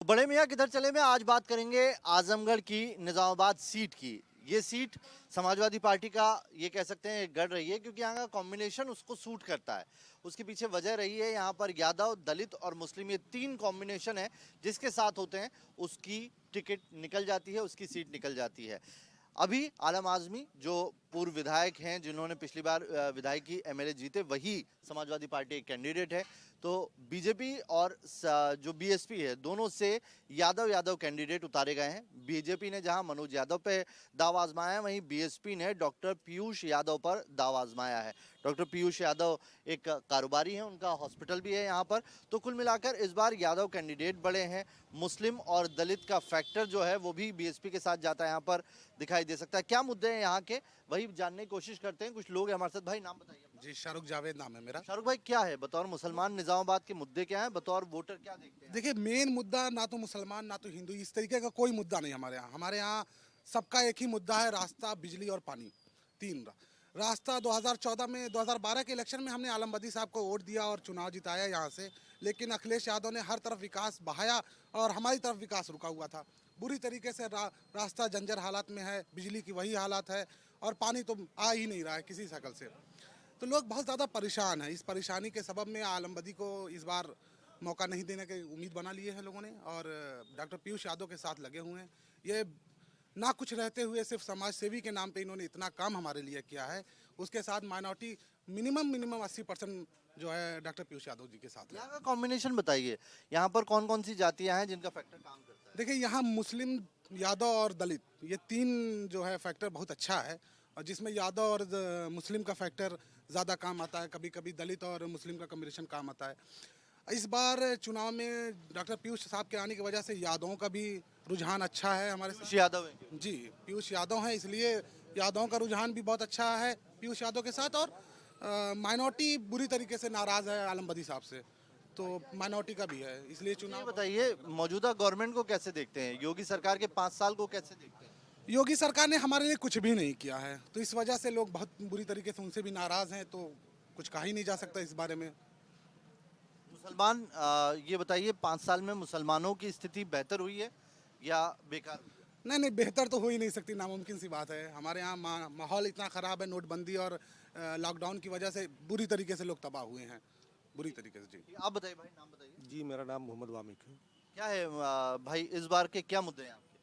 बड़े मियाँ किधर चले में आज बात करेंगे आजमगढ़ की निजामाबाद सीट की। ये सीट समाजवादी पार्टी का ये कह सकते हैं गढ़ रही है क्योंकि यहाँ का कॉम्बिनेशन उसको सूट करता है। उसके पीछे वजह रही है यहाँ पर यादव, दलित और मुस्लिम, ये तीन कॉम्बिनेशन है जिसके साथ होते हैं उसकी टिकट निकल जाती है, उसकी सीट निकल जाती है। अभी आलम आजमी जो पूर्व विधायक हैं, जिन्होंने पिछली बार विधायकी एमएलए जीते, वही समाजवादी पार्टी एक कैंडिडेट है। तो बीजेपी और जो बीएसपी है, दोनों से यादव यादव कैंडिडेट उतारे गए हैं। बीजेपी ने जहां मनोज यादव पे दावा आजमाया है, वहीं बीएसपी ने डॉक्टर पीयूष यादव पर दावा आजमाया है। डॉक्टर पीयूष यादव एक कारोबारी हैं, उनका हॉस्पिटल भी है यहाँ पर। तो कुल मिलाकर इस बार यादव कैंडिडेट बड़े हैं। मुस्लिम और दलित का फैक्टर जो है वो भी बीएसपी के साथ जाता है यहाँ पर दिखाई दे सकता है। क्या मुद्दे हैं यहाँ के, वही जानने की कोशिश करते हैं। कुछ लोग हैं हमारे साथ। भाई नाम बताइए अपना। जी, शाहरुख जावेद नाम है मेरा। शाहरुख भाई, क्या है बतौर मुसलमान निजामाबाद के मुद्दे क्या हैं, बतौर वोटर क्या देखते हैं? देखिए, मेन मुद्दा ना तो मुसलमान ना तो हिंदू, इस तरीके का कोई मुद्दा नहीं हमारे यहाँ। हमारे यहाँ सबका एक ही मुद्दा है, रास्ता, बिजली और पानी। तीन रास्ता 2014 में 2012 के इलेक्शन में हमने आलम बदी साहब को वोट दिया और चुनाव जिताया यहाँ से। लेकिन अखिलेश यादव ने हर तरफ विकास बहाया और हमारी तरफ विकास रुका हुआ था बुरी तरीके से। रास्ता जंजर हालात में है, बिजली की वही हालात है और पानी तो आ ही नहीं रहा है किसी शक्ल से। तो लोग बहुत ज़्यादा परेशान हैं। इस परेशानी के सबब में आलम बदी को इस बार मौका नहीं देने की उम्मीद बना लिए हैं लोगों ने और डॉक्टर पीयूष यादव के साथ लगे हुए हैं। ये ना कुछ रहते हुए सिर्फ समाज सेवी के नाम पे इन्होंने इतना काम हमारे लिए किया है। उसके साथ माइनॉरिटी मिनिमम 80% जो है डॉक्टर पीयूष यादव जी के साथ है। यहाँ का कॉम्बिनेशन बताइए, यहाँ पर कौन कौन सी जातियाँ हैं जिनका फैक्टर काम करता है? देखिए, यहाँ मुस्लिम, यादव और दलित, ये तीन जो है फैक्टर बहुत अच्छा है और जिसमें यादव और मुस्लिम का फैक्टर ज़्यादा काम आता है। कभी कभी दलित और मुस्लिम का कॉम्बिनेशन काम आता है। इस बार चुनाव में डॉक्टर पीयूष साहब के आने की वजह से यादवों का भी रुझान अच्छा है हमारे पीयूष साथ। यादव है। जी, पीयूष यादव हैं, इसलिए यादवों का रुझान भी बहुत अच्छा है पीयूष यादव के साथ। और माइनॉरिटी बुरी तरीके से नाराज़ है आलम बदी साहब से, तो माइनॉरिटी का भी है, इसलिए ये चुनाव। बताइए, मौजूदा गवर्नमेंट को कैसे देखते हैं, योगी सरकार के 5 साल को कैसे देखते हैं? योगी सरकार ने हमारे लिए कुछ भी नहीं किया है, तो इस वजह से लोग बहुत बुरी तरीके से उनसे भी नाराज़ हैं। तो कुछ कहा ही नहीं जा सकता इस बारे में। मुसलमान, ये बताइए, 5 साल में मुसलमानों की स्थिति बेहतर हुई है या बेकार हुई है? नहीं, बेहतर तो हो ही नहीं सकती, नामुमकिन सी बात है। हमारे यहाँ माहौल इतना ख़राब है, नोटबंदी और लॉकडाउन की वजह से बुरी तरीके से लोग तबाह हुए हैं, बुरी तरीके से। जी, आप बताइए भाई, नाम बताइए। जी, मेरा नाम मोहम्मद वामिक है। क्या है भाई, इस बार के क्या मुद्दे हैं आपके?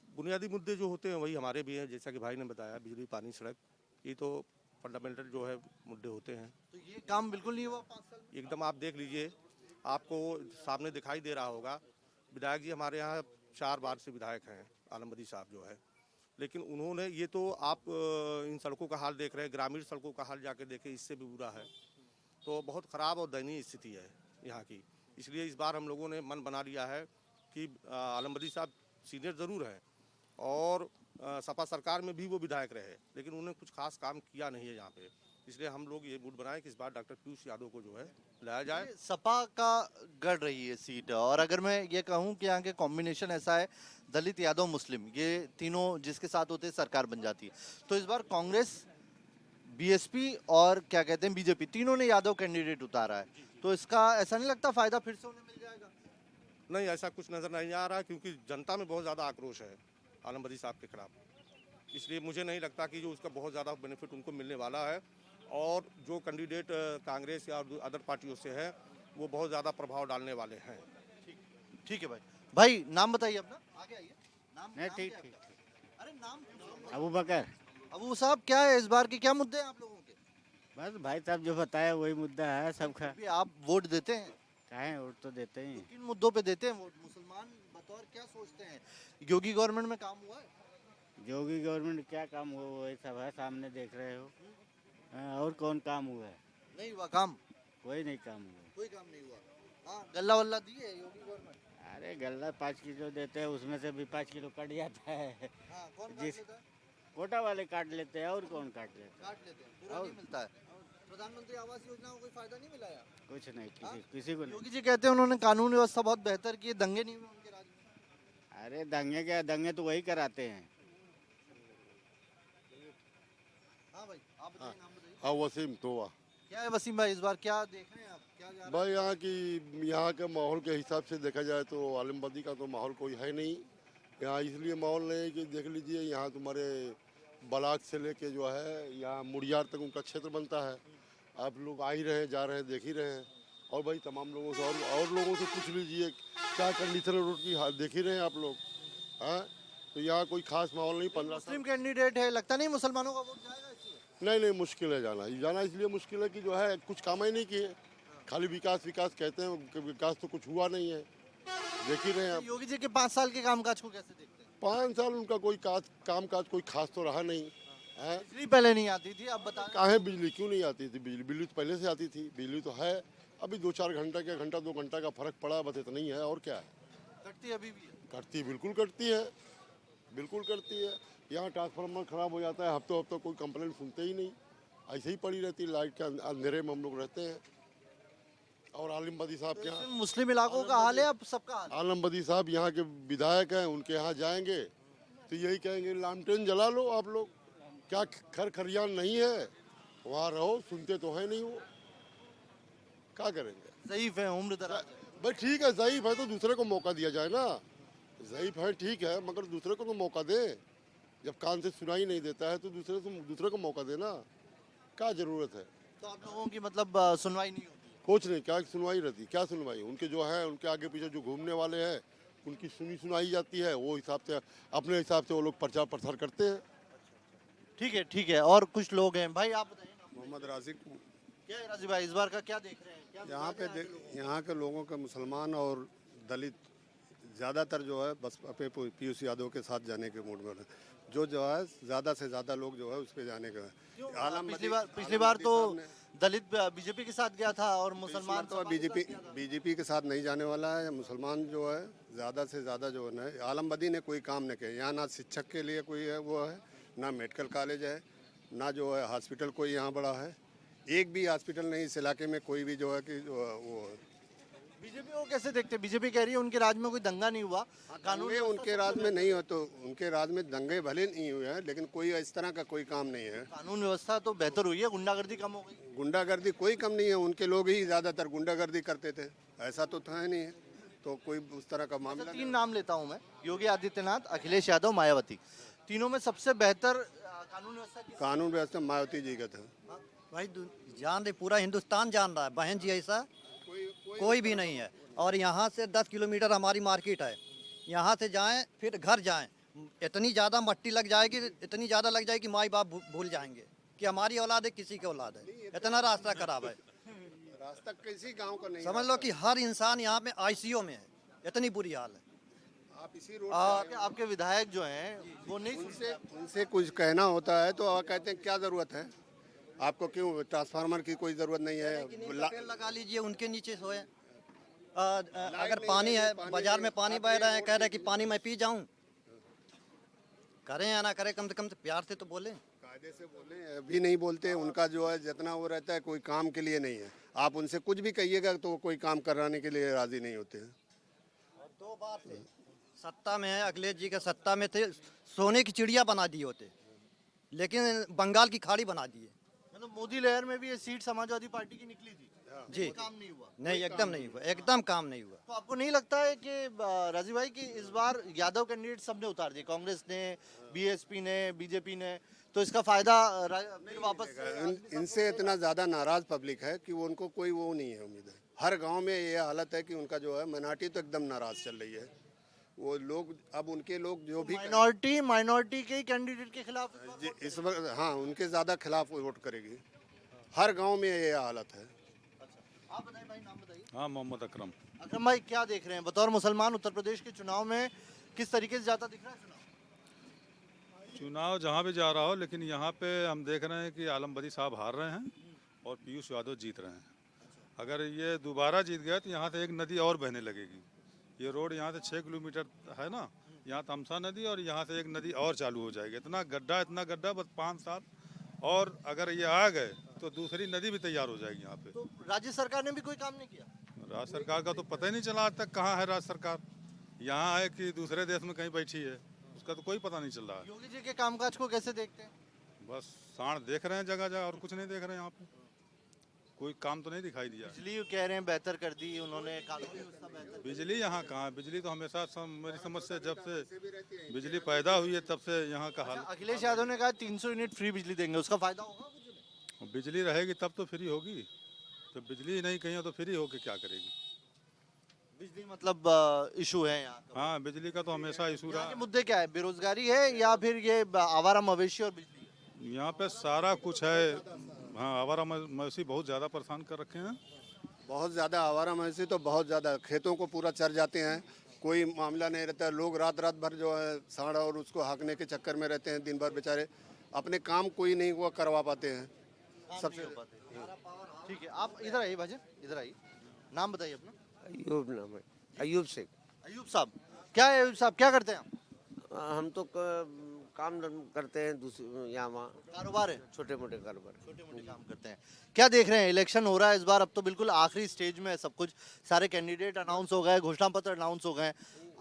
बुनियादी मुद्दे जो होते हैं वही हमारे भी हैं, जैसा कि भाई ने बताया, बिजली, पानी, सड़क, ये तो फंडामेंटल जो है मुद्दे होते हैं। तो ये काम बिल्कुल नहीं हुआ 5 साल में? एकदम आप देख लीजिए, आपको सामने दिखाई दे रहा होगा, विधायक जी हमारे यहाँ 4 बार से विधायक हैं, आलमबदी साहब जो है। लेकिन उन्होंने ये तो आप इन सड़कों का हाल देख रहे हैं, ग्रामीण सड़कों का हाल जाके देखें, इससे भी बुरा है। तो बहुत ख़राब और दयनीय स्थिति है यहाँ की। इसलिए इस बार हम लोगों ने मन बना लिया है कि आलमबदी साहब सीनियर ज़रूर हैं और सपा सरकार में भी वो विधायक रहे, लेकिन उन्होंने कुछ खास काम किया नहीं है यहाँ पे। इसलिए हम लोग ये मूड बनाए कि इस बार डॉक्टर पीयूष यादव को जो है लाया जाए। ये सपा का गढ़ रही है सीट, और अगर मैं ये कहूँ कि यहाँ के कॉम्बिनेशन ऐसा है, दलित, यादव, मुस्लिम, ये तीनों जिसके साथ होते हैं सरकार बन जाती है। तो इस बार कांग्रेस, बीएसपी और क्या कहते हैं बीजेपी, तीनों ने यादव कैंडिडेट उतारा है। तो इसका ऐसा नहीं लगता फायदा फिर से उन्हें मिल जाएगा? नहीं, ऐसा कुछ नज़र नहीं आ रहा, क्योंकि जनता में बहुत ज़्यादा आक्रोश है आलमबदी साहब के खिलाफ। इसलिए मुझे नहीं लगता कि जो उसका बहुत ज़्यादा बेनिफिट उनको मिलने वाला है। और जो कैंडिडेट कांग्रेस या अदर पार्टियों से है, वो बहुत ज़्यादा प्रभाव डालने वाले हैं। ठीक है भाई। भाई नाम बताइए अपना, आगे आइए। नाम नहीं, नाम ठीक क्या है ठीक आपका? अरे नाम अबू बकर। अबू साहब, क्या है इस बार के क्या मुद्दे हैं आप लोगों के? बस भाई साहब जो बताया वही मुद्दा है सबका। अभी आप वोट देते हैं, काहे वोट तो देते ही तो हैं। किन मुद्दों पे देते हैं वोट? मुसलमान बतौर क्या सोचते हैं, योगी गवर्नमेंट में काम हुआ है? योगी गवर्नमेंट क्या काम हुआ वही सब है, सामने देख रहे हो। हाँ, और कौन काम हुआ है? नहीं हुआ काम, कोई नहीं काम हुआ। कोई काम नहीं हुआ। हाँ, गल्ला वल्ला दी है योगी गवर्नमेंट? अरे गल्ला 5 किलो देते हैं, उसमें से भी 5 किलो कट जाता है। हाँ, कौन काट जिस लेता है? कोटा वाले काट लेते हैं, और कौन काट लेता है? काट लेते हैं, पूरा और नहीं मिलता है। प्रधानमंत्री आवास योजना को कोई फायदा नहीं मिला यार? कुछ नहीं, हाँ? किसी को नहीं। योगी जी कहते हैं उन्होंने कानून व्यवस्था बहुत बेहतर की है, दंगे नहीं हुए उनके राज में। अरे दंगे क्या, दंगे तो वही कराते हैं। हाँ भाई, आप बताइए, नाम बताइए। हाँ, वसीम तोवा। क्या है वसीम भाई, इस बार क्या देख रहे हैं आप, क्या जा रहा भाई यहाँ के माहौल के हिसाब से देखा जाए तो आलमबदी का तो माहौल कोई है नहीं यहाँ। इसलिए माहौल नहीं है कि देख लीजिए यहाँ तुम्हारे बलाक से लेके जो है यहाँ मुड़ियार तक उनका क्षेत्र बनता है। आप लोग आ ही रहे हैं, जा रहे हैं, देख ही रहे हैं। और भाई तमाम लोगों से और लोगों से पूछ लीजिए क्या कंडीशन है रोड की, देख ही रहे हैं आप लोग। हाँ, तो यहाँ कोई खास माहौल नहीं। 15 मुस्लिम कैंडिडेट है, लगता नहीं मुसलमानों का वोट जाएगा इसलिए? नहीं मुश्किल है जाना इसलिए मुश्किल है कि जो है कुछ काम ही नहीं किए, खाली विकास विकास कहते हैं कि विकास तो कुछ हुआ नहीं है। देख ही रहे हैं आप। योगी जी के 5 साल के कामकाज को कैसे देखते हैं? 5 साल उनका कोई काम काज कोई खास तो रहा नहीं है। बिजली पहले नहीं आती थी, अब बताएं। काहे बिजली क्यों नहीं आती थी? बिजली तो पहले से आती थी, बिजली तो है। अभी 2-4 घंटा 2 घंटा का फर्क पड़ा, बस इतना ही है। और क्या है? कटती अभी भी है। कटती बिल्कुल कटती है, बिल्कुल करती है। यहाँ ट्रांसफार्मर खराब हो जाता है, हफ्तों कोई कंप्लेंट सुनते ही नहीं, ऐसे ही पड़ी रहती है। लाइट के अंधेरे में हम लोग रहते हैं। और आलमबदी साहब के यहाँ, मुस्लिम इलाकों का हाल है, अब सबका हाल है। आलमबदी साहब यहाँ के विधायक हैं, उनके यहाँ जाएंगे तो यही कहेंगे लालटेन जला लो आप लोग, क्या खर खरियान नहीं है? वहाँ रहो, सुनते तो है नहीं वो, क्या करेंगे? ज़ईफ है, उम्र दराज है। भाई ठीक है, ज़ईफ है तो दूसरे को मौका दिया जाए ना। ज़ईफ है ठीक है, मगर दूसरे को तो मौका दे। जब कान से सुनाई नहीं देता है तो दूसरे को मौका देना, क्या जरूरत है? तो आप लोगों की मतलब सुनवाई नहीं होती? कुछ नहीं, क्या सुनवाई रहती, क्या सुनवाई? उनके जो है, उनके आगे पीछे जो घूमने वाले हैं उनकी सुनाई जाती है, वो हिसाब से अपने हिसाब से वो लोग प्रचार प्रसार करते हैं। ठीक है। और कुछ लोग हैं भाई, आप बताइए ना। मोहम्मद राजिक। क्या है राजीव भाई, इस बार का क्या देख रहे हैं? क्या यहाँ के लोगों के मुसलमान और दलित ज़्यादातर जो है बस अपने पीयूष यादव के साथ जाने के मूड में है। जो है ज़्यादा से ज़्यादा लोग जो है उस पर जाने का है। पिछली बार तो दलित बीजेपी के साथ गया था और मुसलमान तो बीजेपी के साथ नहीं जाने वाला है। मुसलमान जो है ज़्यादा से ज़्यादा जो है ना, आलमबदी ने कोई काम नहीं किया यहाँ। ना शिक्षक के लिए कोई है वो है, ना मेडिकल कॉलेज है, ना जो है हॉस्पिटल कोई यहाँ बड़ा है। एक भी हॉस्पिटल नहीं इस इलाके में, कोई भी जो है कि वो। बीजेपी को कैसे देखते हैं? बीजेपी कह रही है उनके राज में कोई दंगा नहीं हुआ, कानून दंगे उनके राज में नहीं हो, तो उनके राज में दंगे भले नहीं हुए हैं, लेकिन कोई इस तरह का कोई काम नहीं है। कानून व्यवस्था तो बेहतर हुई है, गुंडागर्दी कम हो गई। गुंडागर्दी कोई कम नहीं है, उनके लोग ही ज़्यादातर गुंडागर्दी करते थे, ऐसा तो था ही नहीं है। तो कोई उस तरह का मामला 3 नाम लेता हूँ मैं, योगी आदित्यनाथ, अखिलेश यादव, मायावती। तीनों में सबसे बेहतर कानून व्यवस्था मायावती जी का था। भाई जान रहे, पूरा हिंदुस्तान जान रहा है, बहन जी ऐसा कोई भी नहीं है। और यहाँ से 10 किलोमीटर हमारी मार्केट है, यहाँ से जाएं फिर घर जाएं, इतनी ज़्यादा मट्टी लग जाएगी, इतनी ज़्यादा लग जाएगी, माई बाप भूल जाएंगे कि हमारी औलाद है, किसी की औलाद है। इतना रास्ता खराब है, रास्ता किसी गांव का नहीं। समझ लो कि हर इंसान यहाँ में आईसीयू में है, इतनी बुरी हाल है। आप इसी रोड आपके विधायक जो हैं वो नहीं उनसे कुछ कहना होता है तो कहते हैं क्या ज़रूरत है आपको, क्यों ट्रांसफार्मर की कोई ज़रूरत नहीं है, पेड़ लगा लीजिए, उनके नीचे सोए। अगर पानी है, बाजार में पानी बह रहा है, कह रहे हैं कि पानी मैं पी जाऊं, करें या ना करें, कम से कम तो प्यार से तो बोले, कायदे से बोले। अभी नहीं बोलते, उनका जो है जितना वो रहता है कोई काम के लिए नहीं है। आप उनसे कुछ भी कहिएगा तो वो कोई काम कराने के लिए राजी नहीं होते हैं। 2 बार थे सत्ता में है, अखिलेश जी के सत्ता में थे, सोने की चिड़िया बना दिए होते, लेकिन बंगाल की खाड़ी बना दिए। मतलब मोदी लहर में भी ये सीट समाजवादी पार्टी की निकली थी जी, काम नहीं हुआ। नहीं, एकदम नहीं हुआ, एकदम काम नहीं हुआ। तो आपको नहीं लगता है कि राजीव भाई कि इस बार यादव कैंडिडेट सबने उतार दिए, कांग्रेस ने, बीएसपी ने, बीजेपी ने, तो इसका फायदा फिर वापस इनसे इतना ज़्यादा नाराज़ पब्लिक है कि वो उनको कोई वो नहीं है उम्मीद है। हर गांव में ये हालत है कि उनका जो है माइनॉरिटी तो एकदम नाराज़ चल रही है। वो लोग अब उनके लोग जो भी माइनॉरिटी के कैंडिडेट के खिलाफ इस वक्त, हाँ, उनके ज़्यादा खिलाफ वोट करेगी। हर गांव में ये हालत है। आप बताइए भाई, नाम बताइए। हाँ, मोहम्मद अकरम। अकरम भाई, क्या देख रहे हैं बतौर मुसलमान उत्तर प्रदेश के चुनाव में, किस तरीके से जाता दिख रहा है चुनाव? जहाँ भी जा रहा हो, लेकिन यहाँ पे हम देख रहे हैं कि आलमबदी साहब हार रहे हैं और पीयूष यादव जीत रहे हैं। अगर ये दोबारा जीत गया तो यहाँ से एक नदी और बहने लगेगी। ये रोड यहाँ से 6 किलोमीटर है ना, यहाँ तमसा नदी, और यहाँ से एक नदी और चालू हो जाएगी। इतना गड्ढा, बस 5 साल और अगर ये आ गए तो दूसरी नदी भी तैयार हो जाएगी यहाँ पे। तो राज्य सरकार ने भी कोई काम नहीं किया? राज्य सरकार का तो पता ही नहीं चला आज तक, कहाँ है राज्य सरकार, यहाँ है कि दूसरे देश में कहीं बैठी है, उसका तो कोई पता नहीं चल रहा है। योगी जी के कामकाज को कैसे देखते हैं? बस साण देख रहे हैं जगह जगह, और कुछ नहीं देख रहे हैं यहाँ पे। कोई काम तो नहीं दिखाई दिया। बिजली कह रहे हैं बेहतर कर दी उन्होंने, कानूनी व्यवस्था बेहतर। बिजली यहाँ कहाँ है? बिजली तो हमेशा मेरी समझ से जब से बिजली पैदा हुई है तब से यहाँ का हाल। अखिलेश यादव ने कहा 300 यूनिट फ्री बिजली देंगे, उसका फायदा होगा कुछ नहीं? बिजली रहेगी तब तो फ्री होगी, जब बिजली नहीं कहीं हो तो फ्री होके क्या करेगी? बिजली मतलब इशू है यहाँ का। हाँ, बिजली का तो हमेशा इशू यहाँ के रहा। मुद्दे क्या है, बेरोजगारी है या फिर ये आवारा मवेशी और बिजली? यहाँ पे सारा कुछ है। हाँ, आवारा मवेशी बहुत ज़्यादा परेशान कर रखे हैं। बहुत ज़्यादा आवारा मवेशी तो बहुत ज़्यादा, खेतों को पूरा चर जाते हैं, कोई मामला नहीं रहता है। लोग रात रात भर जो है सांड और उसको हाँकने के चक्कर में रहते हैं, दिन भर बेचारे अपने काम कोई नहीं वो करवा पाते हैं। सबसे ठीक है, आप इधर आइए भाजी, इधर आइए, नाम बताइए अपना। अयूब नाम है, अयूब शेख। अयूब साहब, क्या है अयूब साहब, क्या करते हैं आप? हम तो काम करते हैं यहाँ वहाँ, कारोबार है, छोटे मोटे कारोबार। छोटे मोटे काम करते हैं। क्या देख रहे हैं, इलेक्शन हो रहा है इस बार, अब तो बिल्कुल आखिरी स्टेज में है सब कुछ, सारे कैंडिडेट अनाउंस हो गए, घोषणा पत्र अनाउंस हो गए,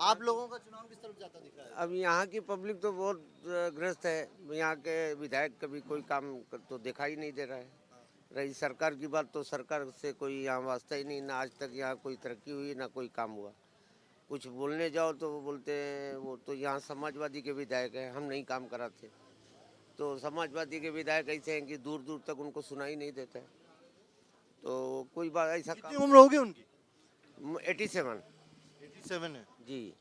आप लोगों का चुनाव किस तरफ जाता दिख रहा है? अब यहाँ की पब्लिक तो बहुत ग्रस्त है, यहाँ के विधायक कभी कोई काम तो दिखाई नहीं दे रहा है। रही सरकार की बात तो सरकार से कोई यहाँ वास्ता ही नहीं, ना आज तक यहाँ कोई तरक्की हुई ना कोई काम हुआ। कुछ बोलने जाओ तो वो बोलते हैं वो तो यहाँ समाजवादी के विधायक हैं, हम नहीं काम कराते। तो समाजवादी के विधायक ऐसे हैं कि दूर दूर तक उनको सुनाई नहीं देता है। तो कोई बात ऐसा कितनी उम्र होगी उनकी? 87 87 है। जी।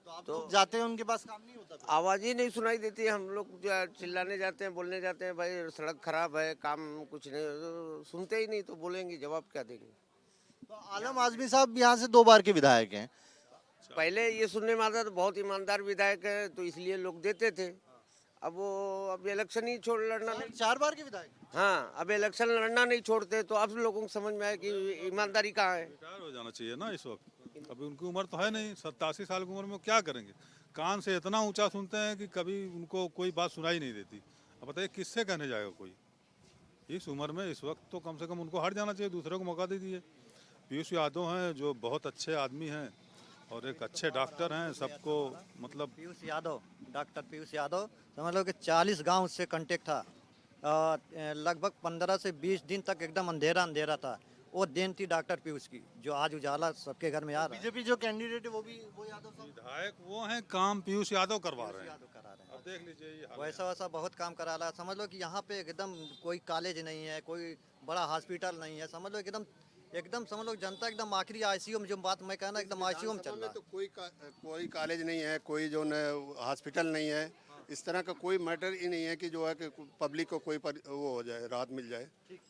तो आप लोग जाते हैं उनके पास, काम नहीं होता फिर? आवाज़ ही नहीं सुनाई देती। हम लोग जो है चिल्लाने जाते हैं, बोलने जाते हैं भाई सड़क खराब है, काम कुछ नहीं, तो सुनते ही नहीं, तो बोलेंगे जवाब क्या देंगे। तो आलम आजमी साहब यहाँ से 2 बार के विधायक हैं। पहले ये सुनने में आता था बहुत ईमानदार विधायक है तो इसलिए लोग देते थे। अब वो अब इलेक्शन ही छोड़ लड़ना नहीं। 4 बार के विधायक? हाँ, अब इलेक्शन लड़ना नहीं छोड़ते तो अब लोगों को समझ में आया कि ईमानदारी कहाँ है। रिटायर हो जाना चाहिए ना इस वक्त। अभी उनकी उम्र तो है नहीं, 87 साल की उम्र में क्या करेंगे? कान से इतना ऊंचा सुनते हैं कि कभी उनको कोई बात सुनाई नहीं देती। अब बताइए किससे कहने जाएगा कोई? इस उम्र में इस वक्त तो कम से कम उनको हट जाना चाहिए, दूसरे को मौका दे दीजिए। पीयूष यादव हैं जो बहुत अच्छे आदमी हैं और एक अच्छे डॉक्टर हैं, सबको मतलब पीयूष यादव, डॉक्टर पीयूष यादव, समझ लो कि 40 गांव से कांटेक्ट था। लगभग 15 से 20 दिन तक एकदम अंधेरा अंधेरा था। वो देन थी डॉक्टर पीयूष की, जो आज उजाला सबके घर में आ रहा है। बीजेपी जो कैंडिडेट है वो यादव साहब विधायक वो हैं, काम पीयूष यादव करवा रहे हैं। यादव करा रहे हैं। अब देख लीजिए ये हाल है। वैसा वैसा बहुत काम करा रहा है। समझ लो कि यहाँ पे एकदम कोई कॉलेज नहीं है, कोई बड़ा हॉस्पिटल नहीं है। समझ लो एकदम एकदम समझ लो जनता एकदम आखिरी आईसीयू में, जो बात मैं कहना एकदम आईसीयू में चल रहा है। तो कोई कॉलेज नहीं है, कोई जो न हॉस्पिटल नहीं है, इस तरह का कोई मैटर ही नहीं है कि जो है कि पब्लिक को कोई वो हो जाए, राहत मिल जाए।